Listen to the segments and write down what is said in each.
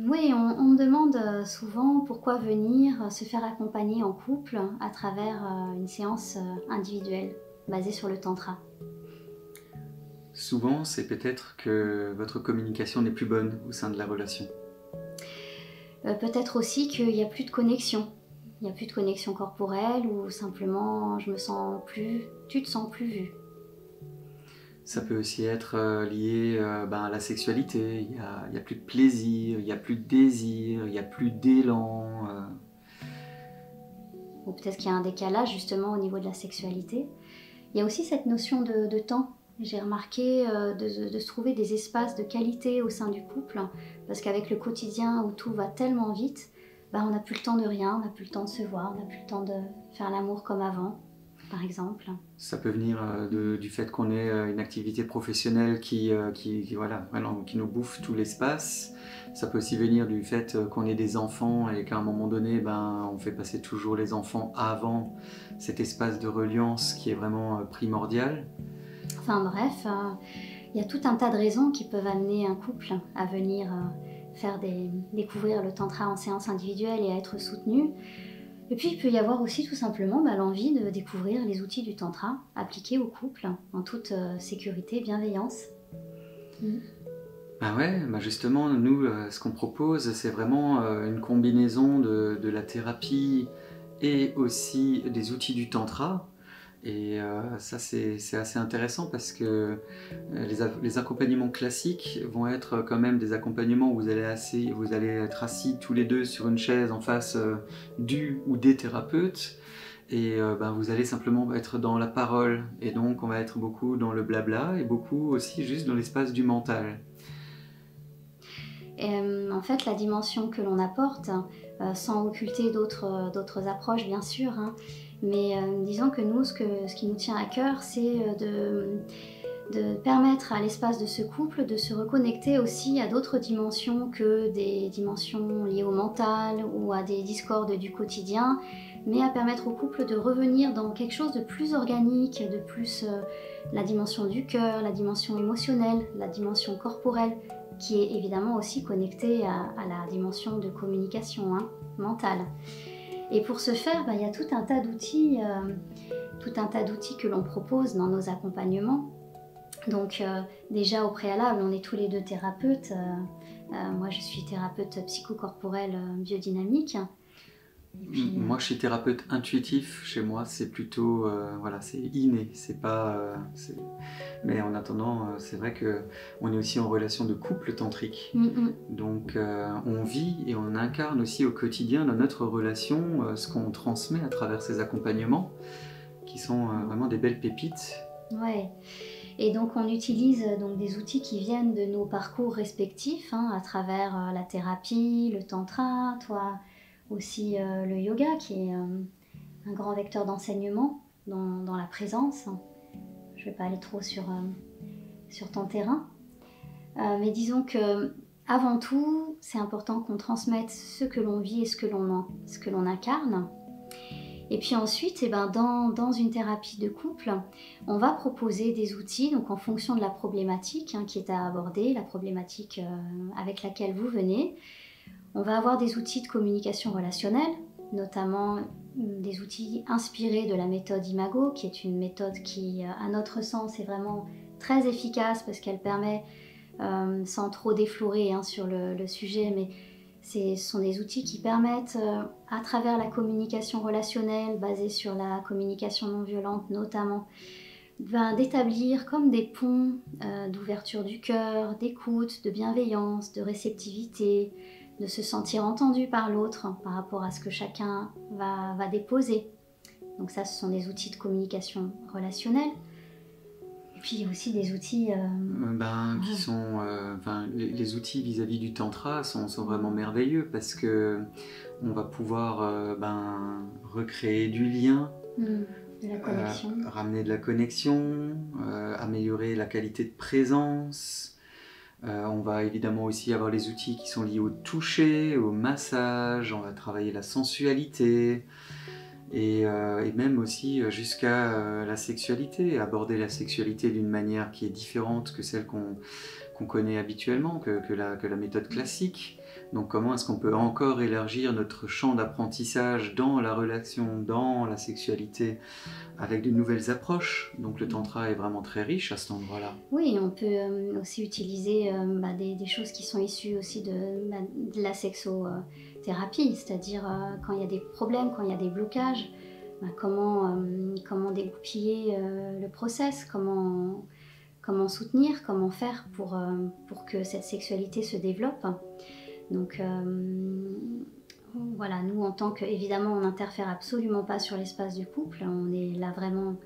Oui, on me demande souvent pourquoi venir se faire accompagner en couple à travers une séance individuelle basée sur le tantra. Souvent, c'est peut-être que votre communication n'est plus bonne au sein de la relation. Peut-être aussi qu'il n'y a plus de connexion. Il n'y a plus de connexion corporelle ou simplement je me sens plus, tu te sens plus vue. Ça peut aussi être lié à la sexualité. Il y a plus de plaisir, il n'y a plus de désir, il n'y a plus d'élan. Ou peut-être qu'il y a un décalage justement au niveau de la sexualité. Il y a aussi cette notion de temps. J'ai remarqué de se trouver des espaces de qualité au sein du couple, parce qu'avec le quotidien où tout va tellement vite, on n'a plus le temps de rien, on n'a plus le temps de se voir, on n'a plus le temps de faire l'amour comme avant, par exemple. Ça peut venir du fait qu'on ait une activité professionnelle voilà, vraiment, qui nous bouffe tout l'espace. Ça peut aussi venir du fait qu'on ait des enfants et qu'à un moment donné, on fait passer toujours les enfants avant cet espace de reliance qui est vraiment primordial. Enfin bref, il y a tout un tas de raisons qui peuvent amener un couple à venir découvrir le tantra en séance individuelle et à être soutenu. Et puis il peut y avoir aussi tout simplement l'envie de découvrir les outils du tantra appliqués au couple en toute sécurité et bienveillance. Justement, nous, ce qu'on propose, c'est vraiment une combinaison de la thérapie et aussi des outils du tantra. Et ça, c'est assez intéressant parce que les accompagnements classiques vont être quand même des accompagnements où vous allez être assis tous les deux sur une chaise en face du ou des thérapeutes. Et vous allez simplement être dans la parole. Et donc, on va être beaucoup dans le blabla et beaucoup aussi juste dans l'espace du mental. Et, en fait, la dimension que l'on apporte, sans occulter d'autres approches bien sûr, hein, mais disons que nous, ce qui nous tient à cœur, c'est de permettre à l'espace de ce couple de se reconnecter aussi à d'autres dimensions que des dimensions liées au mental ou à des discordes du quotidien, mais à permettre au couple de revenir dans quelque chose de plus organique, de plus la dimension du cœur, la dimension émotionnelle, la dimension corporelle, qui est évidemment aussi connectée à la dimension de communication mentale. Et pour ce faire, il y a tout un tas d'outils que l'on propose dans nos accompagnements. Donc déjà au préalable, on est tous les deux thérapeutes. Moi je suis thérapeute psychocorporelle biodynamique. Puis, moi je suis thérapeute intuitif, chez moi c'est plutôt c'est inné, c'est pas mais en attendant c'est vrai que on est aussi en relation de couple tantrique. Donc on vit et on incarne aussi au quotidien dans notre relation ce qu'on transmet à travers ces accompagnements qui sont vraiment des belles pépites. Ouais. Et donc on utilise des outils qui viennent de nos parcours respectifs à travers la thérapie, le tantra, toi aussi le yoga qui est un grand vecteur d'enseignement dans la présence. Je ne vais pas aller trop sur ton terrain. Mais disons que avant tout, c'est important qu'on transmette ce que l'on vit et ce que l'on incarne. Et puis ensuite, dans une thérapie de couple, on va proposer des outils donc en fonction de la problématique qui est à aborder, la problématique avec laquelle vous venez. On va avoir des outils de communication relationnelle, notamment des outils inspirés de la méthode Imago, qui est une méthode qui, à notre sens, est vraiment très efficace parce qu'elle permet, sans trop déflorer sur le sujet, mais ce sont des outils qui permettent, à travers la communication relationnelle, basée sur la communication non violente notamment, d'établir comme des ponts d'ouverture du cœur, d'écoute, de bienveillance, de réceptivité, de se sentir entendu par l'autre par rapport à ce que chacun va déposer. Donc ça, ce sont des outils de communication relationnelle. Et puis il y a aussi des outils... qui sont... les outils vis-à-vis du tantra sont vraiment merveilleux parce que on va pouvoir recréer du lien, de la connexion. ramener de la connexion, améliorer la qualité de présence. On va évidemment aussi avoir les outils qui sont liés au toucher, au massage, on va travailler la sensualité et même aussi jusqu'à la sexualité, aborder la sexualité d'une manière qui est différente que celle qu'on qu'on connaît habituellement, que la méthode classique. Donc comment est-ce qu'on peut encore élargir notre champ d'apprentissage dans la relation, dans la sexualité, avec de nouvelles approches. Donc le tantra est vraiment très riche à cet endroit-là. Oui, on peut aussi utiliser des choses qui sont issues aussi de la sexothérapie, c'est-à-dire quand il y a des problèmes, quand il y a des blocages, comment dégoupiller le process, comment soutenir, comment faire pour que cette sexualité se développe. Donc voilà, nous en tant que, évidemment, on n'interfère absolument pas sur l'espace du couple, on est là vraiment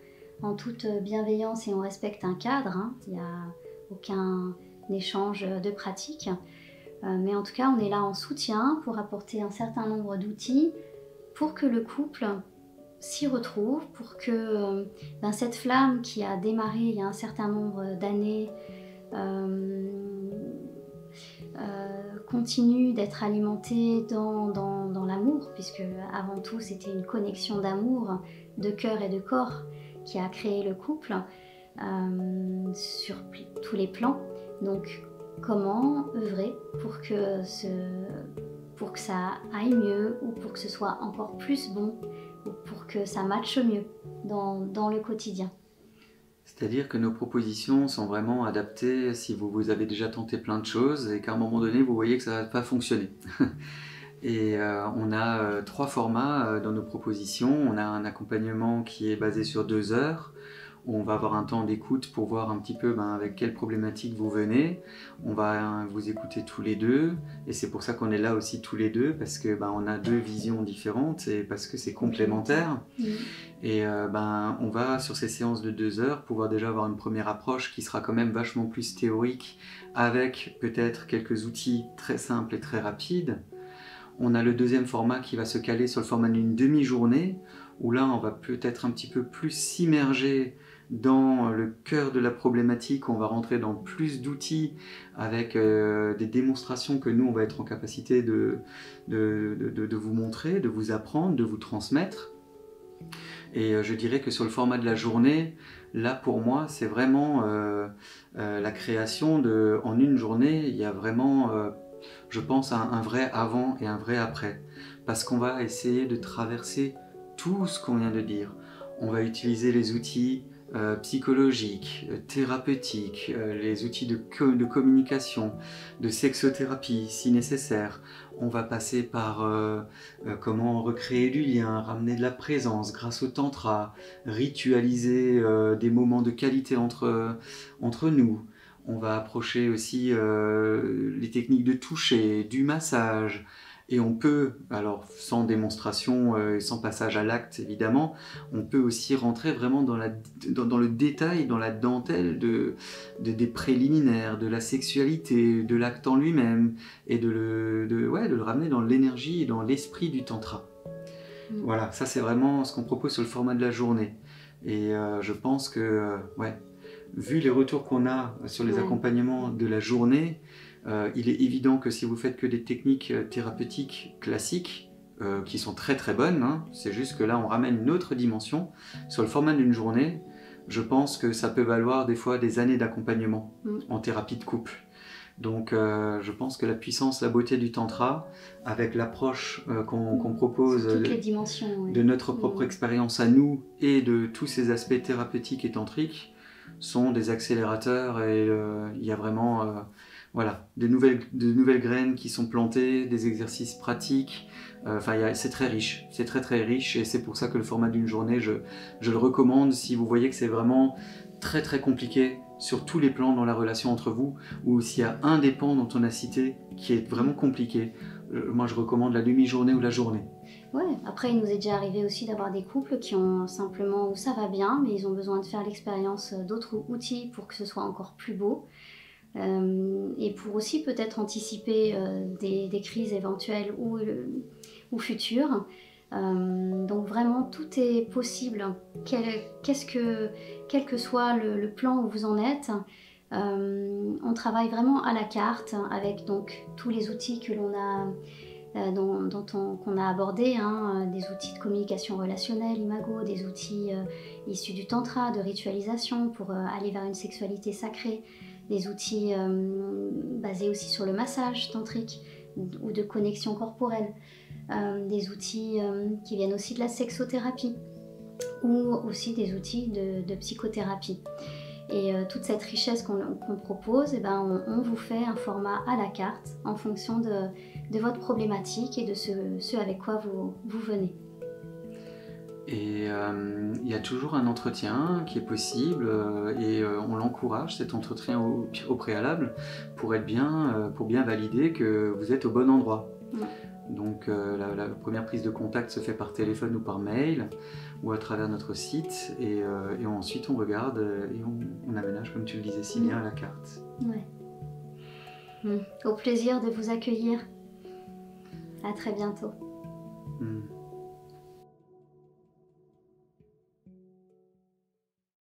en toute bienveillance et on respecte un cadre, hein. Il n'y a aucun échange de pratiques. Mais en tout cas, on est là en soutien pour apporter un certain nombre d'outils pour que le couple s'y retrouve, pour que cette flamme qui a démarré il y a un certain nombre d'années continue d'être alimentée dans l'amour, puisque avant tout c'était une connexion d'amour, de cœur et de corps qui a créé le couple sur tous les plans. Donc comment œuvrer pour que ça aille mieux, ou pour que ce soit encore plus bon, ou pour que ça matche mieux dans le quotidien. C'est-à-dire que nos propositions sont vraiment adaptées si vous avez déjà tenté plein de choses et qu'à un moment donné vous voyez que ça ne va pas fonctionner. Et on a 3 formats dans nos propositions. On a un accompagnement qui est basé sur 2 heures. On va avoir un temps d'écoute pour voir un petit peu avec quelle problématique vous venez. On va vous écouter tous les deux, et c'est pour ça qu'on est là aussi tous les deux, parce que on a 2 visions différentes et parce que c'est complémentaire. Et on va sur ces séances de 2 heures pouvoir déjà avoir une première approche qui sera quand même vachement plus théorique, avec peut-être quelques outils très simples et très rapides. On a le deuxième format qui va se caler sur le format d'une demi-journée, où là on va peut-être un petit peu plus s'immerger dans le cœur de la problématique. On va rentrer dans plus d'outils avec des démonstrations que nous on va être en capacité de vous montrer, de vous apprendre, de vous transmettre. Et je dirais que sur le format de la journée, là pour moi c'est vraiment la création en une journée. Il y a vraiment je pense un vrai avant et un vrai après, parce qu'on va essayer de traverser tout ce qu'on vient de dire. On va utiliser les outils psychologiques, thérapeutiques, les outils de communication, de sexothérapie si nécessaire. On va passer par comment recréer du lien, ramener de la présence grâce au tantra, ritualiser des moments de qualité entre nous. On va approcher aussi les techniques de toucher, du massage. Et on peut, alors sans démonstration et sans passage à l'acte évidemment, on peut aussi rentrer vraiment dans le détail, dans la dentelle des préliminaires, de la sexualité, de l'acte en lui-même, et de le ramener dans l'énergie et dans l'esprit du tantra. Voilà, ça c'est vraiment ce qu'on propose sur le format de la journée. Et je pense que, vu les retours qu'on a sur les accompagnements de la journée, il est évident que si vous faites que des techniques thérapeutiques classiques, qui sont très très bonnes, hein, c'est juste que là on ramène une autre dimension, sur le format d'une journée, je pense que ça peut valoir des fois des années d'accompagnement en thérapie de couple. Donc je pense que la puissance, la beauté du tantra, avec l'approche qu'on propose de notre propre expérience à nous et de tous ces aspects thérapeutiques et tantriques, sont des accélérateurs, et il y a vraiment de nouvelles graines qui sont plantées, des exercices pratiques. C'est très riche, c'est très très riche, et c'est pour ça que le format d'une journée, je le recommande si vous voyez que c'est vraiment très très compliqué sur tous les plans dans la relation entre vous, ou s'il y a un des pans dont on a cité qui est vraiment compliqué. Moi je recommande la demi-journée ou la journée. Ouais, après il nous est déjà arrivé aussi d'avoir des couples qui ont simplement, où ça va bien, mais ils ont besoin de faire l'expérience d'autres outils pour que ce soit encore plus beau. Et pour aussi peut-être anticiper des crises éventuelles ou futures. Donc vraiment tout est possible, quel que soit le plan où vous en êtes. On travaille vraiment à la carte avec donc tous les outils que l'on a qu'on a abordés, hein, des outils de communication relationnelle, imago, des outils issus du tantra, de ritualisation pour aller vers une sexualité sacrée, des outils basés aussi sur le massage tantrique ou de connexion corporelle, des outils qui viennent aussi de la sexothérapie ou aussi des outils de psychothérapie. Et toute cette richesse qu'on propose, on vous fait un format à la carte en fonction de votre problématique et de ce avec quoi vous venez. Et il y a toujours un entretien qui est possible et on l'encourage, cet entretien au préalable, pour bien valider que vous êtes au bon endroit. Donc la première prise de contact se fait par téléphone ou par mail ou à travers notre site et ensuite on regarde et on aménage, comme tu le disais si bien, à la carte. Ouais. Au plaisir de vous accueillir. À très bientôt.